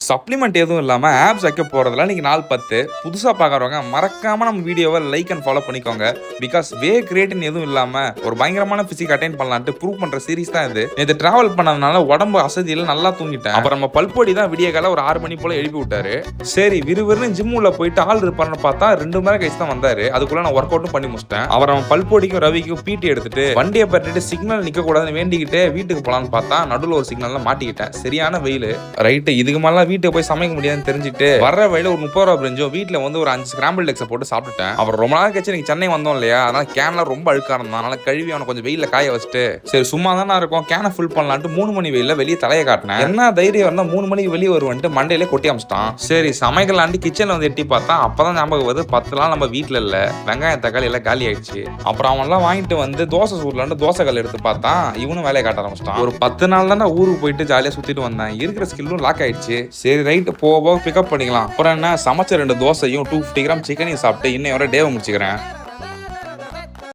Supplement எதுவும் இல்லாமல் apps வைக்க போகிறதுல இன்னைக்கு நாள் 10. புதுசாக பார்க்குறவங்க மறக்காம நம்ம வீடியோவை லைக் அண்ட் ஃபாலோ பண்ணிக்கோங்க. பிகாஸ் வே கிரியேட்டின் எதுவும் இல்லாமல் ஒரு பயங்கரமான பிசிக் அட்டைன் பண்ணலான்ட்டு ப்ரூவ் பண்ணுற சீரிஸ் தான் இது. இது டிராவல் பண்ணதுனால உடம்பு அசதியில் நல்லா தூங்கிட்டேன். அப்புறம் நம்ம பல்பொடி தான் விடிய கால ஒரு 6 மணி போல எழுப்பி விட்டாரு. சரி விறுவிறுன்னு ஜிம் உள்ள போயிட்டு ஆள் இருப்பாருன்னு பார்த்தா 2 மணி நேரம் கழிச்சு தான் வந்தாரு. அதுக்குள்ள நான் ஒர்க் அவுட்டும் பண்ணி முடிச்சிட்டேன். அப்புறம் நம்ம பல்பொடிக்கும் ரவிக்கும் பீட்டி எடுத்துட்டு வண்டியை பற்றிட்டு சிக்னல் நிக்க கூடாதுன்னு வேண்டிக்கிட்டு வீட்டுக்கு போலான்னு பார்த்தா நடுவில் ஒரு சிக்னல்ல மாட்டிக்கிட்டேன். சரியான வெயில். ரைட்டு இதுக்கு மேல வீட்டுக்கு போய் சமைக்க முடியாதுன்னு தெரிஞ்சுட்டு வர வழியில ஒரு 30 ரூபா பிரிஞ்சும் வீட்டுல வந்து ஒரு 5 ஸ்கிராம்பிள் எக்ஸை போட்டு சாப்பிட்டுட்டேன். அப்புறம் ரொம்ப நாள் கழிச்சு நீங்க சென்னை வந்தோம் இல்லையா, அதனால கேன்ல ரொம்ப அழுக்கா இருந்தான். அதனால கழுவி அவனை கொஞ்சம் வெயில காய வச்சுட்டு சரி சும்மா தானே இருக்கும் கேனை ஃபுல் பண்ணலான்ட்டு 3 மணி வெயில வெளியே தலையை காட்டினேன். என்ன தைரியம் இருந்தா 3 மணிக்கு வெளியே வருவன்ட்டு மண்டையிலே கொட்டி அமிச்சிட்டான். சரி சமைக்கலான்ட்டு கிச்சன்ல வந்து எட்டி பார்த்தா அப்பதான் ஞாபகம் வருது 10 நாள் நம்ம வீட்டுல இல்ல, வெங்காயம் தக்காளி எல்லாம் காலி ஆயிடுச்சு. அப்புறம் அவன் எல்லாம் வாங்கிட்டு வந்து தோசை சூடலான்ட்டு தோசை கல் எடுத்து பார்த்தா இவனும் வேலையை காட்ட ஆரம்பிச்சிட்டான். ஒரு 10 நாள் தானே ஊருக்கு போயிட்டு ஜாலியா சுத்திட்டு வந்தேன். இருக்கிற ஸ்கில்லும் லாக் ஆயிடுச்சு. சரி ரைட்டு போக பிக்கப் பண்ணிக்கலாம். அப்புறம் என்ன சமைச்ச 2 தோசையும் 250 கிராம் சிக்கனையும் சாப்பிட்டு இன்னும் டேவை முடிச்சுக்கிறேன்.